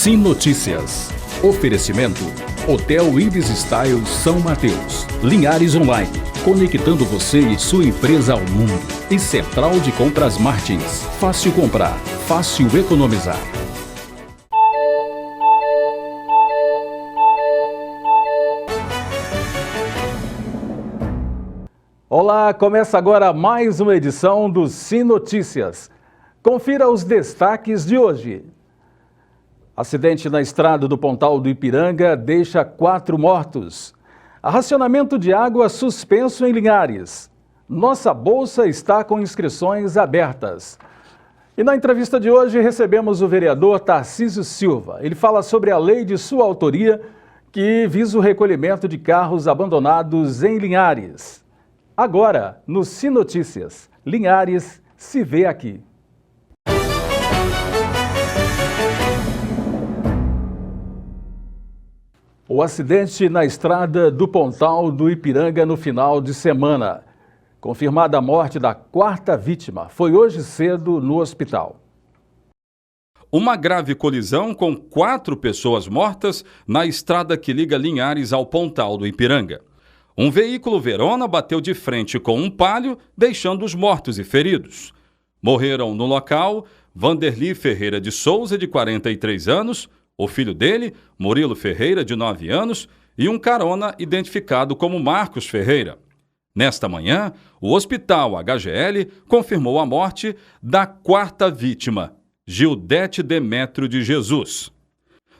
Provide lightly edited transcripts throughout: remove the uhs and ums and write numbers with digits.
Sim Notícias. Oferecimento: Hotel Ibis Style São Mateus. Linhares Online, conectando você e sua empresa ao mundo. E Central de Compras Martins. Fácil comprar, fácil economizar. Olá, começa agora mais uma edição do Sim Notícias. Confira os destaques de hoje. Acidente na estrada do Pontal do Ipiranga deixa 4 mortos. Racionamento de água suspenso em Linhares. Nossa bolsa está com inscrições abertas. E na entrevista de hoje recebemos o vereador Tarcísio Silva. Ele fala sobre a lei de sua autoria que visa o recolhimento de carros abandonados em Linhares. Agora, no Sim Notícias, Linhares se vê aqui. O acidente na estrada do Pontal do Ipiranga no final de semana. Confirmada a morte da 4ª vítima, foi hoje cedo no hospital. Uma grave colisão com 4 pessoas mortas na estrada que liga Linhares ao Pontal do Ipiranga. Um veículo Verona bateu de frente com um Palio, deixando os mortos e feridos. Morreram no local Vanderly Ferreira de Souza, de 43 anos, o filho dele, Murilo Ferreira, de 9 anos, e um carona identificado como Marcos Ferreira. Nesta manhã, o Hospital HGL confirmou a morte da 4ª vítima, Gildete Demétrio de Jesus.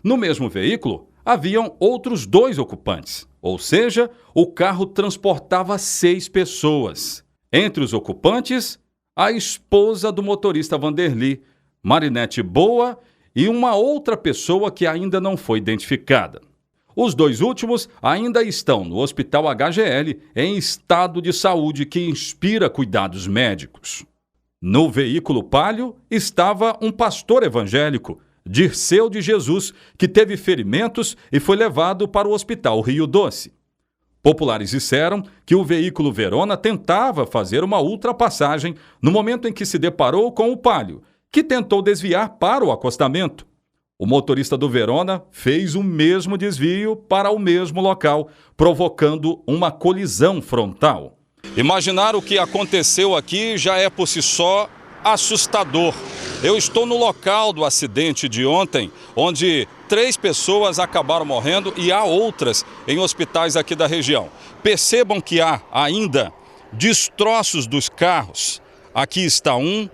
No mesmo veículo, haviam outros 2 ocupantes, ou seja, o carro transportava 6 pessoas. Entre os ocupantes, a esposa do motorista Vanderly, Marinete Boa, e uma outra pessoa que ainda não foi identificada. Os 2 últimos ainda estão no Hospital HGL em estado de saúde que inspira cuidados médicos. No veículo Palio estava um pastor evangélico, Dirceu de Jesus, que teve ferimentos e foi levado para o Hospital Rio Doce. Populares disseram que o veículo Verona tentava fazer uma ultrapassagem no momento em que se deparou com o Palio, que tentou desviar para o acostamento. O motorista do Verona fez o mesmo desvio para o mesmo local, provocando uma colisão frontal. Imaginar o que aconteceu aqui já é por si só assustador. Eu estou no local do acidente de ontem, onde 3 pessoas acabaram morrendo e há outras em hospitais aqui da região. Percebam que há ainda destroços dos carros. Aqui está um.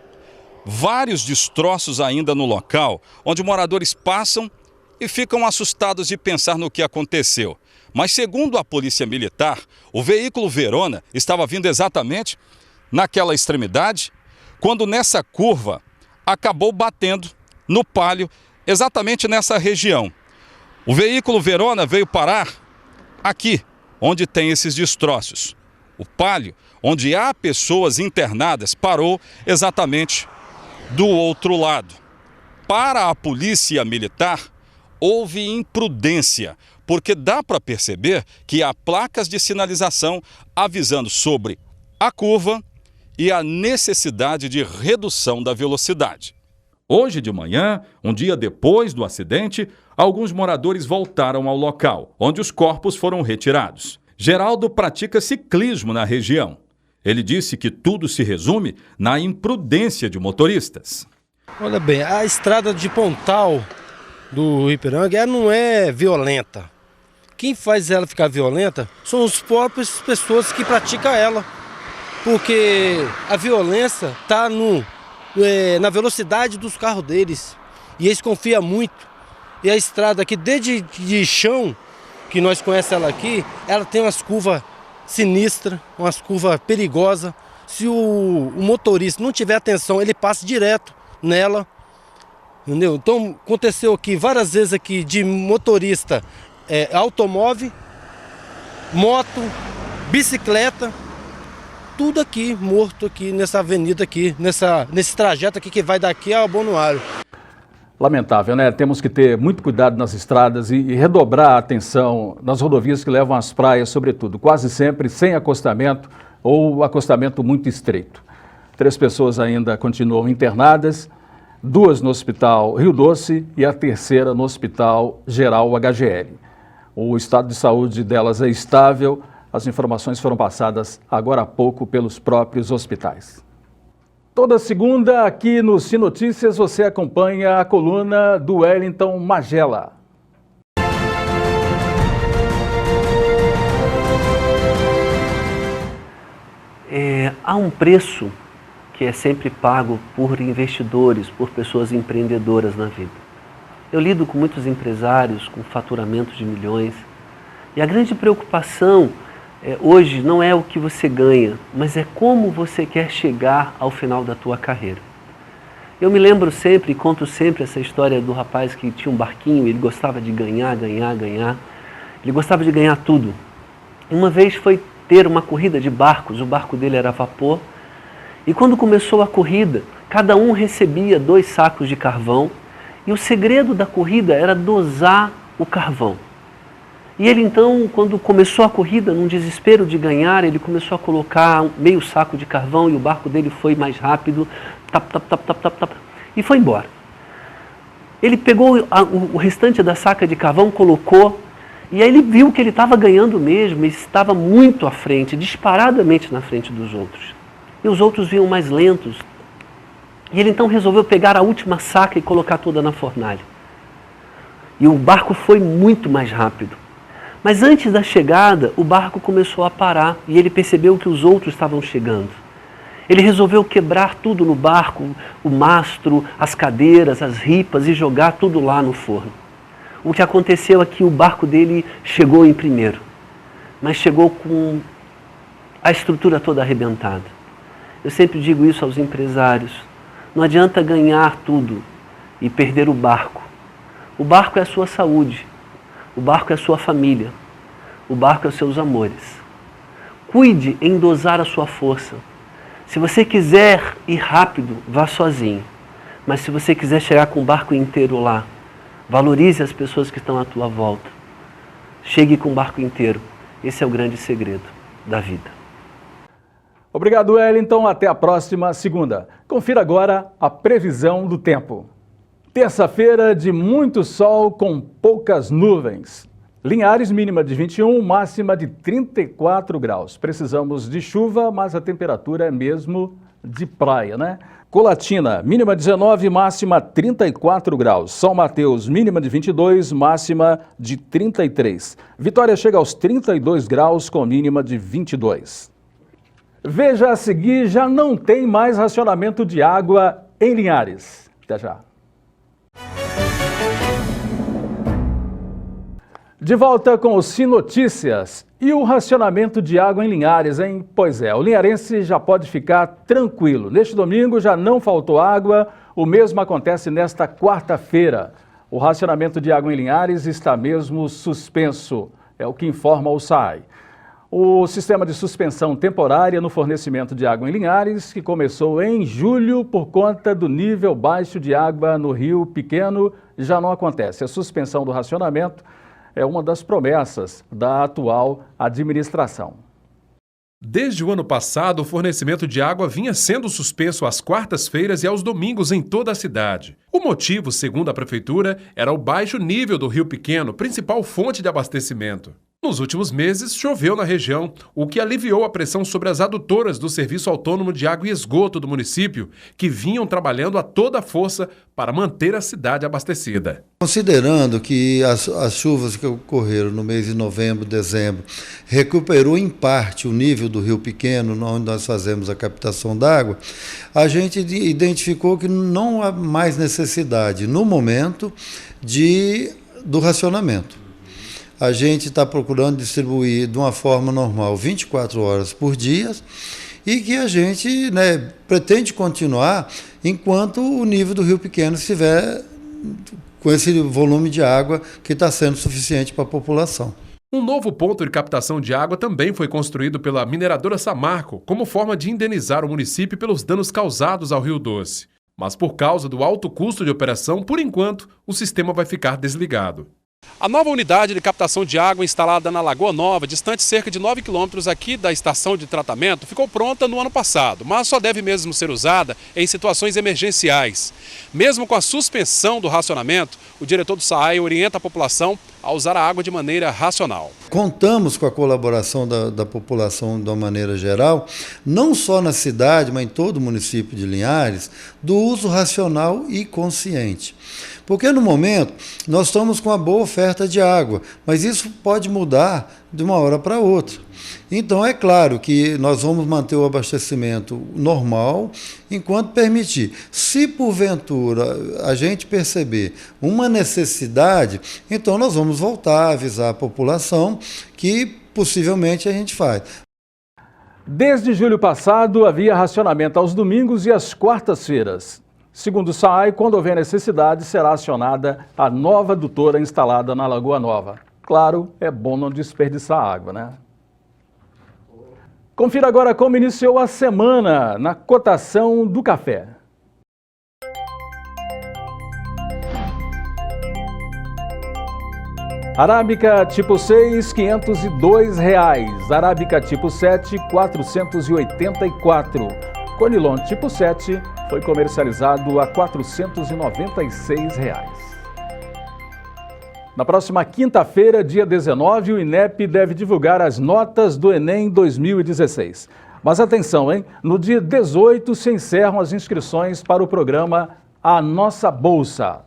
Vários destroços ainda no local, onde moradores passam e ficam assustados de pensar no que aconteceu. Mas segundo a Polícia Militar, o veículo Verona estava vindo exatamente naquela extremidade, quando nessa curva acabou batendo no Palio, exatamente nessa região. O veículo Verona veio parar aqui, onde tem esses destroços. O Palio, onde há pessoas internadas, parou exatamente do outro lado. Para a Polícia Militar, houve imprudência, porque dá para perceber que há placas de sinalização avisando sobre a curva e a necessidade de redução da velocidade. Hoje de manhã, um dia depois do acidente, alguns moradores voltaram ao local, onde os corpos foram retirados. Geraldo pratica ciclismo na região. Ele disse que tudo se resume na imprudência de motoristas. Olha bem, a estrada de Pontal do Ipiranga ela não é violenta. Quem faz ela ficar violenta são as próprias pessoas que praticam ela. Porque a violência está na velocidade dos carros deles. E eles confiam muito. E a estrada aqui, desde de chão, que nós conhecemos ela aqui, ela tem umas curvas sinistras, umas curvas perigosas. Se o motorista não tiver atenção, ele passa direto nela. Entendeu? Então aconteceu aqui várias vezes aqui de motorista, automóvel, moto, bicicleta, tudo aqui morto aqui nessa avenida aqui, nesse trajeto aqui que vai daqui ao Bonuário. Lamentável, né? Temos que ter muito cuidado nas estradas e redobrar a atenção nas rodovias que levam às praias, sobretudo, quase sempre sem acostamento ou acostamento muito estreito. 3 pessoas ainda continuam internadas. 2 no Hospital Rio Doce e a 3ª no Hospital Geral HGL. O estado de saúde delas é estável. As informações foram passadas agora há pouco pelos próprios hospitais. Toda segunda, aqui no Sinotícias, você acompanha a coluna do Wellington Magela. Há um preço que é sempre pago por investidores, por pessoas empreendedoras na vida. Eu lido com muitos empresários com faturamentos de milhões e a grande preocupação hoje não é o que você ganha, mas é como você quer chegar ao final da tua carreira. Eu me lembro sempre e conto sempre essa história do rapaz que tinha um barquinho e ele gostava de ganhar. Ele gostava de ganhar tudo. Uma vez foi ter uma corrida de barcos, o barco dele era a vapor, e quando começou a corrida, cada um recebia 2 sacos de carvão, e o segredo da corrida era dosar o carvão. E ele então, quando começou a corrida, num desespero de ganhar, ele começou a colocar meio saco de carvão e o barco dele foi mais rápido, e foi embora. Ele pegou o restante da saca de carvão, colocou, e aí ele viu que ele estava ganhando mesmo, e estava muito à frente, disparadamente na frente dos outros. E os outros vinham mais lentos. E ele então resolveu pegar a última saca e colocar toda na fornalha. E o barco foi muito mais rápido. Mas antes da chegada, o barco começou a parar e ele percebeu que os outros estavam chegando. Ele resolveu quebrar tudo no barco, o mastro, as cadeiras, as ripas e jogar tudo lá no forno. O que aconteceu é que o barco dele chegou em primeiro, mas chegou com a estrutura toda arrebentada. Eu sempre digo isso aos empresários. Não adianta ganhar tudo e perder o barco. O barco é a sua saúde. O barco é a sua família. O barco é os seus amores. Cuide em dosar a sua força. Se você quiser ir rápido, vá sozinho. Mas se você quiser chegar com o barco inteiro lá, valorize as pessoas que estão à tua volta. Chegue com o barco inteiro. Esse é o grande segredo da vida. Obrigado, Wellington. Até a próxima segunda. Confira agora a previsão do tempo. Terça-feira de muito sol com poucas nuvens. Linhares, mínima de 21, máxima de 34 graus. Precisamos de chuva, mas a temperatura é mesmo de praia, né? Colatina, mínima 19, máxima 34 graus. São Mateus, mínima de 22, máxima de 33. Vitória chega aos 32 graus com mínima de 22. Veja a seguir, já não tem mais racionamento de água em Linhares. Até já. De volta com o Sinotícias. E o racionamento de água em Linhares, hein? Pois é, o linharense já pode ficar tranquilo. Neste domingo já não faltou água, o mesmo acontece nesta quarta-feira. O racionamento de água em Linhares está mesmo suspenso, é o que informa o SAI. O sistema de suspensão temporária no fornecimento de água em Linhares, que começou em julho por conta do nível baixo de água no Rio Pequeno, já não acontece. A suspensão do racionamento é uma das promessas da atual administração. Desde o ano passado, o fornecimento de água vinha sendo suspenso às quartas-feiras e aos domingos em toda a cidade. O motivo, segundo a prefeitura, era o baixo nível do Rio Pequeno, principal fonte de abastecimento. Nos últimos meses, choveu na região, o que aliviou a pressão sobre as adutoras do Serviço Autônomo de Água e Esgoto do município, que vinham trabalhando a toda força para manter a cidade abastecida. Considerando que as chuvas que ocorreram no mês de novembro, dezembro, recuperou em parte o nível do Rio Pequeno, onde nós fazemos a captação d'água, a gente identificou que não há mais necessidade, no momento, do racionamento. A gente está procurando distribuir de uma forma normal 24 horas por dia e que a gente pretende continuar enquanto o nível do Rio Pequeno estiver com esse volume de água que está sendo suficiente para a população. Um novo ponto de captação de água também foi construído pela mineradora Samarco como forma de indenizar o município pelos danos causados ao Rio Doce. Mas por causa do alto custo de operação, por enquanto, o sistema vai ficar desligado. A nova unidade de captação de água instalada na Lagoa Nova, distante cerca de 9 quilômetros aqui da estação de tratamento, ficou pronta no ano passado, mas só deve mesmo ser usada em situações emergenciais. Mesmo com a suspensão do racionamento, o diretor do SAAI orienta a população a usar a água de maneira racional. Contamos com a colaboração da população de uma maneira geral, não só na cidade, mas em todo o município de Linhares, do uso racional e consciente. Porque no momento nós estamos com uma boa oferta de água, mas isso pode mudar de uma hora para outra. Então é claro que nós vamos manter o abastecimento normal enquanto permitir. Se porventura a gente perceber uma necessidade, então nós vamos voltar a avisar a população que possivelmente a gente faz. Desde julho passado, havia racionamento aos domingos e às quartas-feiras. Segundo o SAAI, quando houver necessidade, será acionada a nova adutora instalada na Lagoa Nova. Claro, é bom não desperdiçar água, né? Confira agora como iniciou a semana na cotação do café. Arábica tipo 6, R$ 502. Arábica tipo 7, R$ 484. Conilon tipo 7 foi comercializado a R$ 496. Na próxima quinta-feira, dia 19, o INEP deve divulgar as notas do Enem 2016. Mas atenção, hein? No dia 18 se encerram as inscrições para o programa A Nossa Bolsa.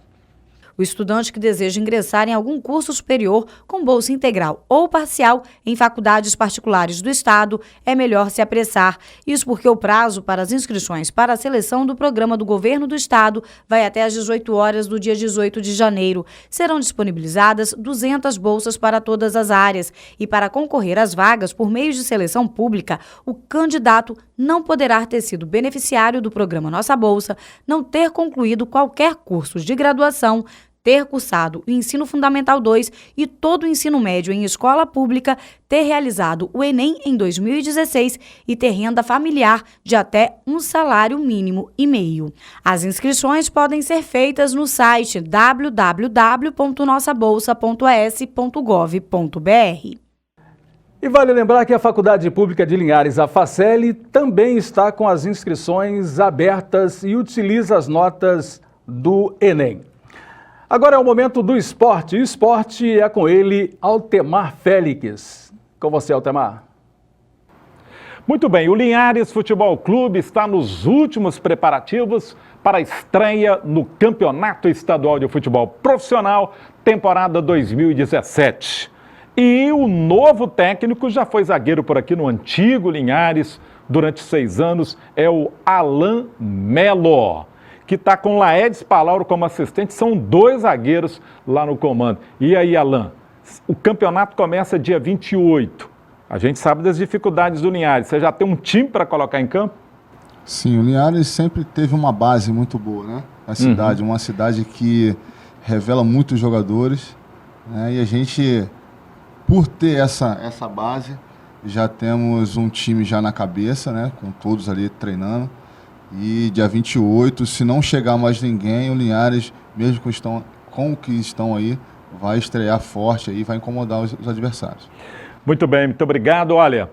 O estudante que deseja ingressar em algum curso superior com bolsa integral ou parcial em faculdades particulares do Estado é melhor se apressar. Isso porque o prazo para as inscrições para a seleção do programa do Governo do Estado vai até às 18 horas do dia 18 de janeiro. Serão disponibilizadas 200 bolsas para todas as áreas e para concorrer às vagas por meio de seleção pública, o candidato não poderá ter sido beneficiário do programa Nossa Bolsa, não ter concluído qualquer curso de graduação, ter cursado o Ensino Fundamental 2 e todo o ensino médio em escola pública, ter realizado o Enem em 2016 e ter renda familiar de até um salário mínimo e meio. As inscrições podem ser feitas no site www.nossabolsa.as.gov.br. E vale lembrar que a Faculdade Pública de Linhares, a Faceli, também está com as inscrições abertas e utiliza as notas do Enem. Agora é o momento do esporte. O esporte é com ele, Altemar Félix. Com você, Altemar. Muito bem, o Linhares Futebol Clube está nos últimos preparativos para a estreia no Campeonato Estadual de Futebol Profissional, temporada 2017. E o novo técnico já foi zagueiro por aqui no antigo Linhares durante 6 anos, é o Alan Melo, que está com Laedes Palauro como assistente. São 2 zagueiros lá no comando. E aí, Alan, o campeonato começa dia 28. A gente sabe das dificuldades do Linhares. Você já tem um time para colocar em campo? Sim, o Linhares sempre teve uma base muito boa, né? A cidade, uma cidade que revela muitos jogadores, né? E a gente, por ter essa base, já temos um time já na cabeça, né? Com todos ali treinando. E dia 28, se não chegar mais ninguém, o Linhares, mesmo com o que estão aí, vai estrear forte e vai incomodar os adversários. Muito bem, muito obrigado. Olha,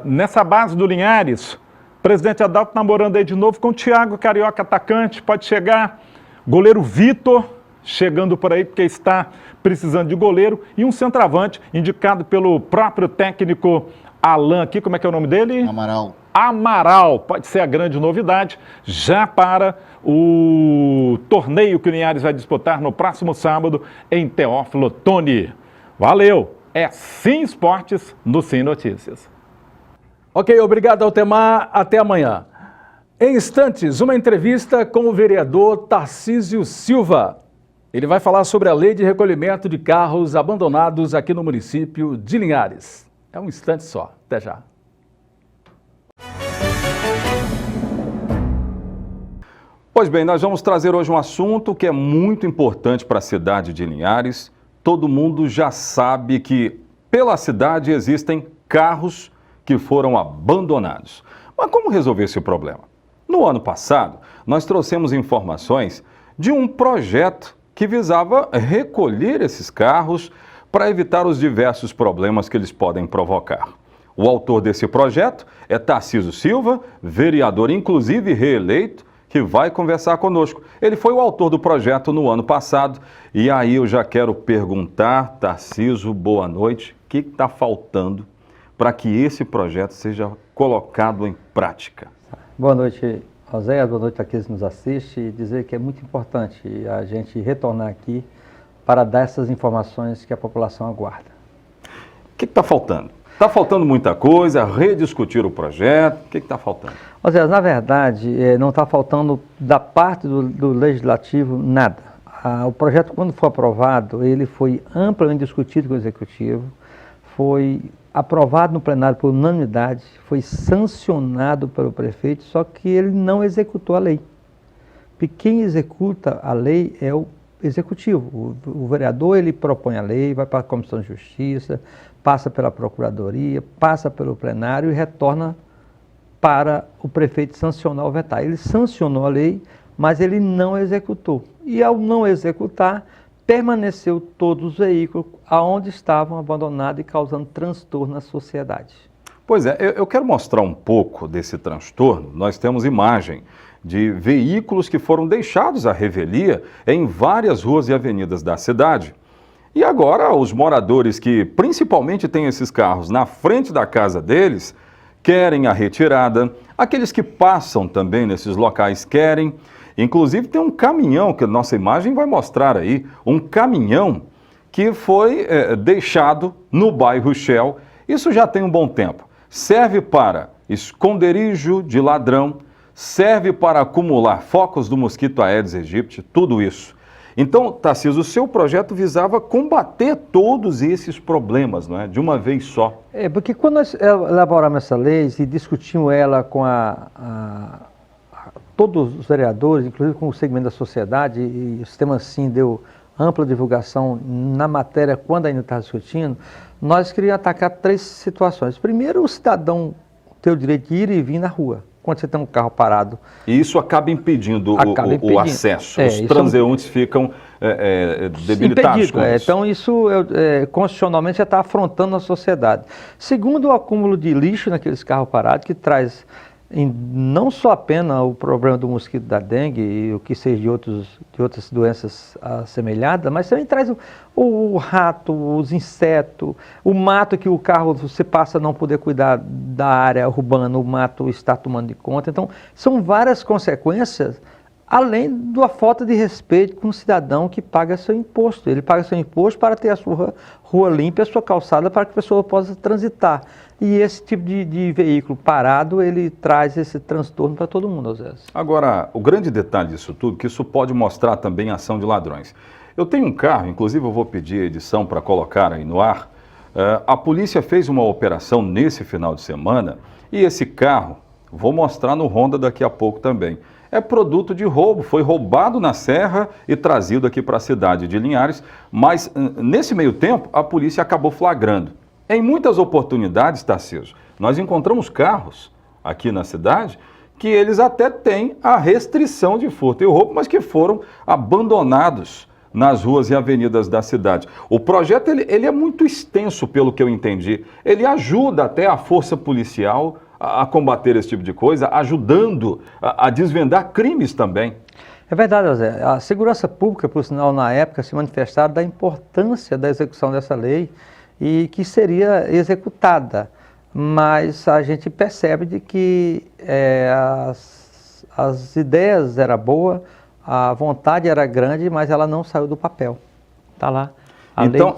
nessa base do Linhares, o presidente Adalto namorando aí de novo com o Thiago Carioca, atacante, pode chegar. Goleiro Vitor, chegando por aí porque está precisando de goleiro. E um centroavante, indicado pelo próprio técnico Alan aqui, como é que é o nome dele? Amaral, pode ser a grande novidade, já para o torneio que o Linhares vai disputar no próximo sábado em Teófilo Otoni. Valeu! É Sim Esportes no Sim Notícias. Ok, obrigado, Altemar. Até amanhã. Em instantes, uma entrevista com o vereador Tarcísio Silva. Ele vai falar sobre a lei de recolhimento de carros abandonados aqui no município de Linhares. É um instante só. Até já. Pois bem, nós vamos trazer hoje um assunto que é muito importante para a cidade de Linhares. Todo mundo já sabe que pela cidade existem carros que foram abandonados. Mas como resolver esse problema? No ano passado, nós trouxemos informações de um projeto que visava recolher esses carros para evitar os diversos problemas que eles podem provocar. O autor desse projeto é Tarcísio Silva, vereador inclusive reeleito, que vai conversar conosco. Ele foi o autor do projeto no ano passado. E aí eu já quero perguntar, Tarcísio, boa noite, o que está faltando para que esse projeto seja colocado em prática? Boa noite, José, boa noite a quem nos assiste, e dizer que é muito importante a gente retornar aqui para dar essas informações que a população aguarda. O que está faltando? Está faltando muita coisa, rediscutir o projeto, o que está faltando? José, na verdade, não está faltando da parte do Legislativo nada. O projeto, quando foi aprovado, ele foi amplamente discutido com o Executivo, foi aprovado no plenário por unanimidade, foi sancionado pelo prefeito, só que ele não executou a lei. Porque quem executa a lei é o Executivo. O vereador, ele propõe a lei, vai para a Comissão de Justiça, passa pela Procuradoria, passa pelo plenário e retorna para o prefeito sancionar ou vetar. Ele sancionou a lei, mas ele não executou. E ao não executar, permaneceu todos os veículos aonde estavam abandonados e causando transtorno na sociedade. Pois é, eu quero mostrar um pouco desse transtorno. Nós temos imagem de veículos que foram deixados à revelia em várias ruas e avenidas da cidade. E agora os moradores que principalmente têm esses carros na frente da casa deles querem a retirada, aqueles que passam também nesses locais querem. Inclusive tem um caminhão, que a nossa imagem vai mostrar aí, um caminhão que foi deixado no bairro Shell. Isso já tem um bom tempo. Serve para esconderijo de ladrão, serve para acumular focos do mosquito Aedes aegypti, tudo isso. Então, Tarcísio, o seu projeto visava combater todos esses problemas, não é? De uma vez só. Porque quando nós elaboramos essa lei e discutimos ela com todos os vereadores, inclusive com o segmento da sociedade, e o sistema assim deu ampla divulgação na matéria quando ainda estava discutindo, nós queríamos atacar 3 situações. Primeiro, o cidadão ter o direito de ir e vir na rua, quando você tem um carro parado. E isso acaba impedindo o acesso. Os transeuntes ficam debilitados com isso. Então, isso constitucionalmente já está afrontando a sociedade. Segundo, o acúmulo de lixo naqueles carros parados, que traz não só apenas o problema do mosquito da dengue e o que seja de outras doenças assemelhadas, mas também traz o rato, os insetos, o mato que o carro você passa a não poder cuidar da área urbana, o mato está tomando de conta. Então, são várias consequências, além da falta de respeito com o cidadão que paga seu imposto. Ele paga seu imposto para ter a sua rua limpa e a sua calçada para que a pessoa possa transitar. E esse tipo de veículo parado, ele traz esse transtorno para todo mundo, às vezes. Agora, o grande detalhe disso tudo, que isso pode mostrar também a ação de ladrões. Eu tenho um carro, inclusive eu vou pedir a edição para colocar aí no ar. A polícia fez uma operação nesse final de semana e esse carro, vou mostrar no Honda daqui a pouco também, é produto de roubo, foi roubado na Serra e trazido aqui para a cidade de Linhares, mas nesse meio tempo a polícia acabou flagrando. Em muitas oportunidades, Tarcísio, nós encontramos carros aqui na cidade que eles até têm a restrição de furto e roubo, mas que foram abandonados nas ruas e avenidas da cidade. O projeto ele é muito extenso, pelo que eu entendi. Ele ajuda até a força policial a combater esse tipo de coisa, ajudando a desvendar crimes também. É verdade, José. A segurança pública, por sinal, na época, se manifestaram da importância da execução dessa lei e que seria executada. Mas a gente percebe de que as ideias eram boas, a vontade era grande, mas ela não saiu do papel. Está lá.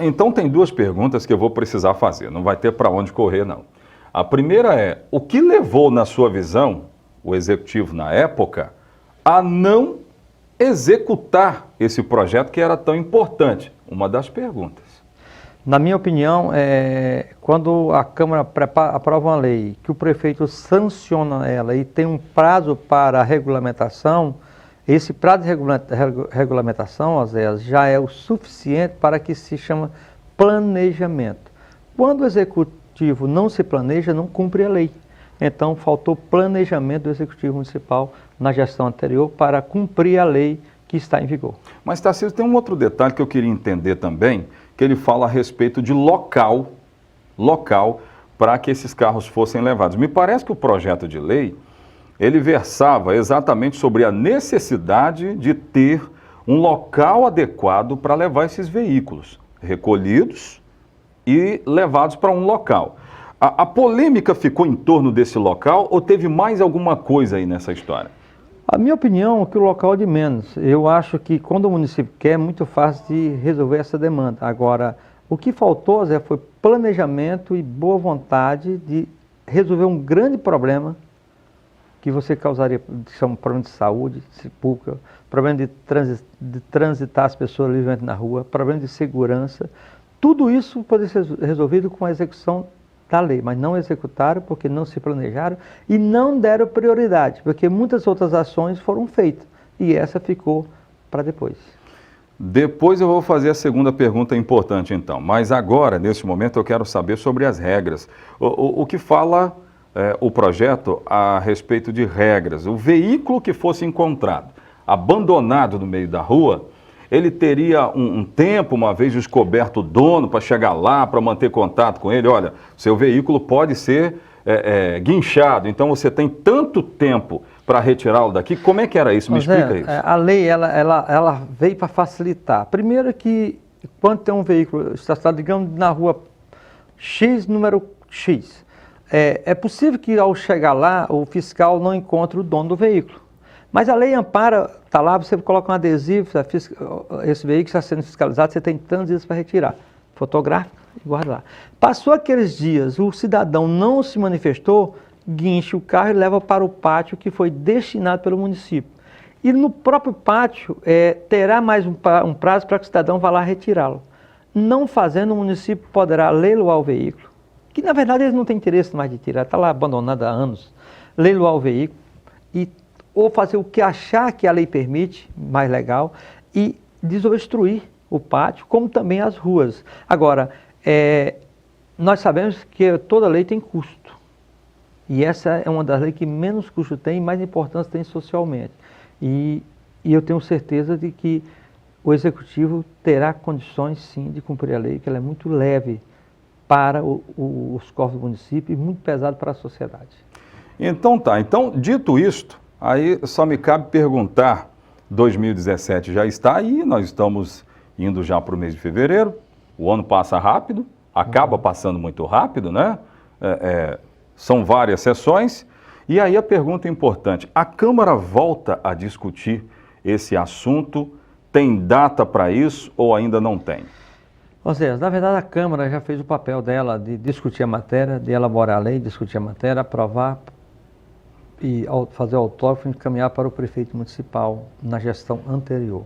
Então tem 2 perguntas que eu vou precisar fazer, não vai ter para onde correr, não. A primeira é, o que levou, na sua visão, o Executivo na época, a não executar esse projeto que era tão importante? Uma das perguntas. Na minha opinião, quando a Câmara aprova uma lei, que o prefeito sanciona ela e tem um prazo para a regulamentação, esse prazo de regulamentação, às vezes, já é o suficiente para que se chama planejamento. Quando o Executivo não se planeja, não cumpre a lei. Então, faltou planejamento do Executivo Municipal na gestão anterior para cumprir a lei que está em vigor. Mas, Tarcísio, tem um outro detalhe que eu queria entender também, que ele fala a respeito de local para que esses carros fossem levados. Me parece que o projeto de lei, ele versava exatamente sobre a necessidade de ter um local adequado para levar esses veículos recolhidos e levados para um local. A polêmica ficou em torno desse local ou teve mais alguma coisa aí nessa história? A minha opinião é que o local é de menos. Eu acho que quando o município quer, é muito fácil de resolver essa demanda. Agora, o que faltou, Zé, foi planejamento e boa vontade de resolver um grande problema que você causaria, que são problema de saúde pública, problema de transitar as pessoas livremente na rua, problema de segurança. Tudo isso pode ser resolvido com a execução da lei, mas não executaram porque não se planejaram e não deram prioridade, porque muitas outras ações foram feitas e essa ficou para depois. Depois eu vou fazer a segunda pergunta importante então, mas agora, nesse momento, eu quero saber sobre as regras. O que fala o projeto a respeito de regras? O veículo que fosse encontrado, abandonado no meio da rua, ele teria um tempo, uma vez descoberto o dono, para chegar lá, para manter contato com ele. Olha, seu veículo pode ser guinchado, então você tem tanto tempo para retirá-lo daqui. Como é que era isso? Me explica isso. A lei, ela veio para facilitar. Primeiro que, quando tem um veículo estacionado, digamos, na rua X, número X, é possível que ao chegar lá, o fiscal não encontre o dono do veículo. Mas a lei ampara, está lá, você coloca um adesivo, esse veículo está sendo fiscalizado, você tem tantos dias para retirar. Fotográfico e guarda lá. Passou aqueles dias, o cidadão não se manifestou, guincha o carro e leva para o pátio que foi destinado pelo município. E no próprio pátio terá mais um prazo para que o cidadão vá lá retirá-lo. Não fazendo, o município poderá leiloar o veículo, que na verdade eles não têm interesse mais de tirar, está lá abandonado há anos, leiloar o veículo ou fazer o que achar que a lei permite, mais legal, e desobstruir o pátio, como também as ruas. Agora, nós sabemos que toda lei tem custo, e essa é uma das leis que menos custo tem e mais importância tem socialmente. E eu tenho certeza de que o Executivo terá condições, sim, de cumprir a lei, que ela é muito leve para os cofres do município e muito pesado para a sociedade. Então tá, dito isto, aí só me cabe perguntar, 2017 já está aí, nós estamos indo já para o mês de fevereiro, o ano passa rápido, acaba passando muito rápido, né? São várias sessões, e aí a pergunta importante, a Câmara volta a discutir esse assunto, tem data para isso ou ainda não tem? Ou seja, na verdade a Câmara já fez o papel dela de discutir a matéria, de elaborar a lei, discutir a matéria, aprovar e fazer o autógrafo e encaminhar para o prefeito municipal na gestão anterior.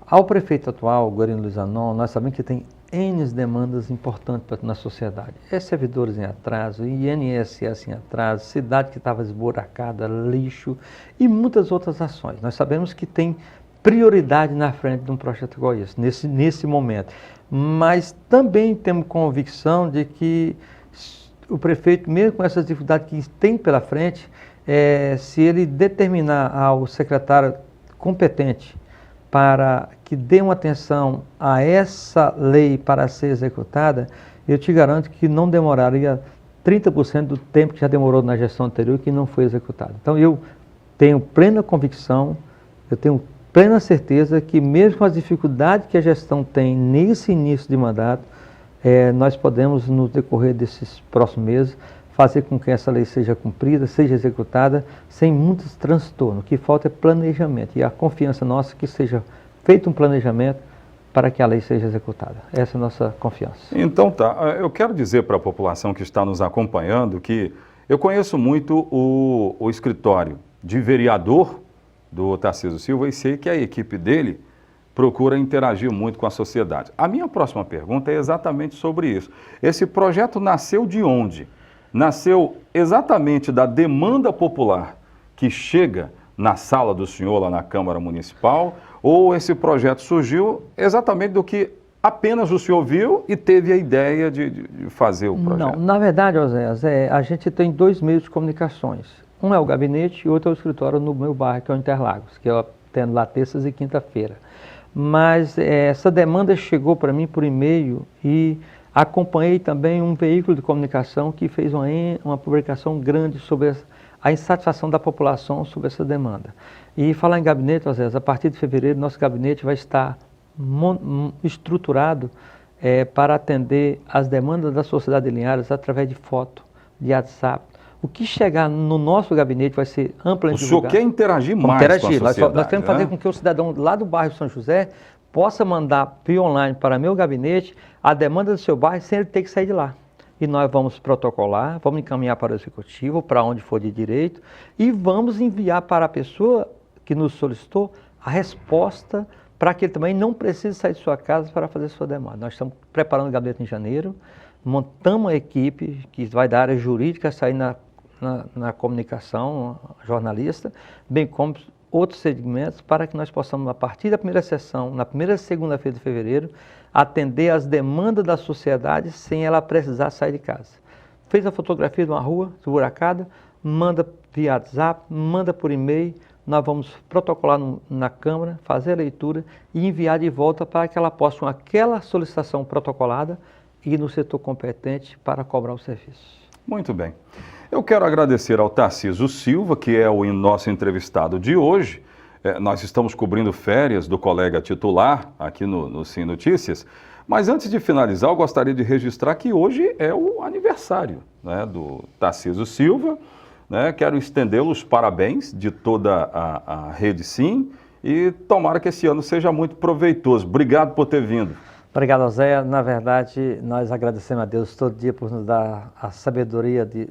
Ao prefeito atual, Guarino Luiz Anon, nós sabemos que tem N demandas importantes na sociedade. Servidores em atraso, INSS em atraso, cidade que estava esburacada, lixo e muitas outras ações. Nós sabemos que tem prioridade na frente de um projeto igual esse, nesse momento. Mas também temos convicção de que o prefeito, mesmo com essas dificuldades que tem pela frente, se ele determinar ao secretário competente para que dê uma atenção a essa lei para ser executada, eu te garanto que não demoraria 30% do tempo que já demorou na gestão anterior que não foi executado. Então eu tenho plena convicção, eu tenho plena certeza que mesmo com as dificuldades que a gestão tem nesse início de mandato, nós podemos no decorrer desses próximos meses fazer com que essa lei seja cumprida, seja executada, sem muitos transtornos. O que falta é planejamento e a confiança nossa que seja feito um planejamento para que a lei seja executada. Essa é a nossa confiança. Então tá, eu quero dizer para a população que está nos acompanhando que eu conheço muito o escritório de vereador do Tarcísio Silva e sei que a equipe dele procura interagir muito com a sociedade. A minha próxima pergunta é exatamente sobre isso. Esse projeto nasceu de onde? Nasceu exatamente da demanda popular que chega na sala do senhor, lá na Câmara Municipal, ou esse projeto surgiu exatamente do que apenas o senhor viu e teve a ideia de fazer o projeto? Não, na verdade, Zé, a gente tem dois meios de comunicações. Um é o gabinete e outro é o escritório no meu bairro, que é o Interlagos, que atendo lá terças e quinta-feira. Mas essa demanda chegou para mim por e-mail e acompanhei também um veículo de comunicação que fez uma publicação grande sobre a insatisfação da população sobre essa demanda. E falar em gabinete, Osés, a partir de fevereiro, nosso gabinete vai estar estruturado para atender as demandas da sociedade de Linhares através de foto, de WhatsApp. O que chegar no nosso gabinete vai ser amplamente divulgado. O senhor quer interagir mais com a sociedade, nós queremos fazer com que o cidadão lá do bairro São José possa mandar via online para meu gabinete a demanda do seu bairro sem ele ter que sair de lá. E nós vamos protocolar, vamos encaminhar para o executivo, para onde for de direito, e vamos enviar para a pessoa que nos solicitou a resposta para que ele também não precise sair de sua casa para fazer sua demanda. Nós estamos preparando o gabinete em janeiro, montamos uma equipe que vai da área jurídica sair na comunicação, jornalista, bem como outros segmentos, para que nós possamos, a partir da primeira sessão, na primeira segunda-feira de fevereiro, atender às demandas da sociedade sem ela precisar sair de casa. Fez a fotografia de uma rua esburacada, manda via WhatsApp, manda por e-mail, nós vamos protocolar na Câmara, fazer a leitura e enviar de volta para que ela possa, com aquela solicitação protocolada, ir no setor competente para cobrar o serviço. Muito bem. Eu quero agradecer ao Tarcísio Silva, que é o nosso entrevistado de hoje. Nós estamos cobrindo férias do colega titular aqui no Sim Notícias, mas antes de finalizar, eu gostaria de registrar que hoje é o aniversário, né, do Tarcísio Silva. Né? Quero estender-los parabéns de toda a Rede Sim e tomara que esse ano seja muito proveitoso. Obrigado por ter vindo. Obrigado, Zé. Na verdade, nós agradecemos a Deus todo dia por nos dar a sabedoria de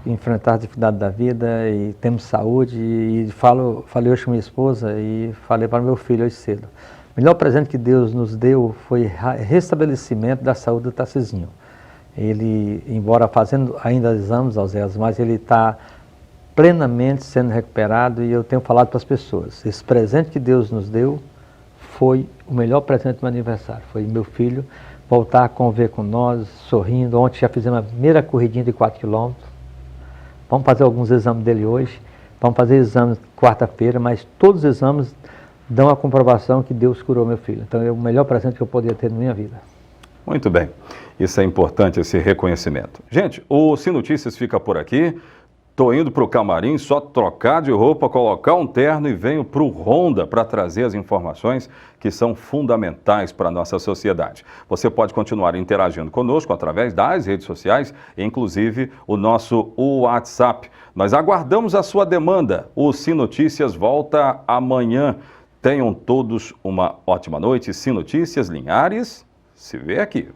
enfrentar a dificuldade da vida e temos saúde. E falei hoje com minha esposa e falei para meu filho hoje cedo. O melhor presente que Deus nos deu foi restabelecimento da saúde do Tarcisinho. Ele, embora fazendo ainda exames aos Zé, mas ele está plenamente sendo recuperado e eu tenho falado para as pessoas, esse presente que Deus nos deu foi o melhor presente do meu aniversário. Foi meu filho voltar a conviver com nós, sorrindo. Ontem já fizemos a primeira corridinha de 4 quilômetros. Vamos fazer alguns exames dele hoje. Vamos fazer exames quarta-feira, mas todos os exames dão a comprovação que Deus curou meu filho. Então é o melhor presente que eu poderia ter na minha vida. Muito bem. Isso é importante, esse reconhecimento. Gente, o Sim Notícias fica por aqui. Estou indo para o camarim, só trocar de roupa, colocar um terno e venho para o Ronda para trazer as informações que são fundamentais para a nossa sociedade. Você pode continuar interagindo conosco através das redes sociais, inclusive o nosso WhatsApp. Nós aguardamos a sua demanda. O Sim Notícias volta amanhã. Tenham todos uma ótima noite. Sim Notícias Linhares se vê aqui.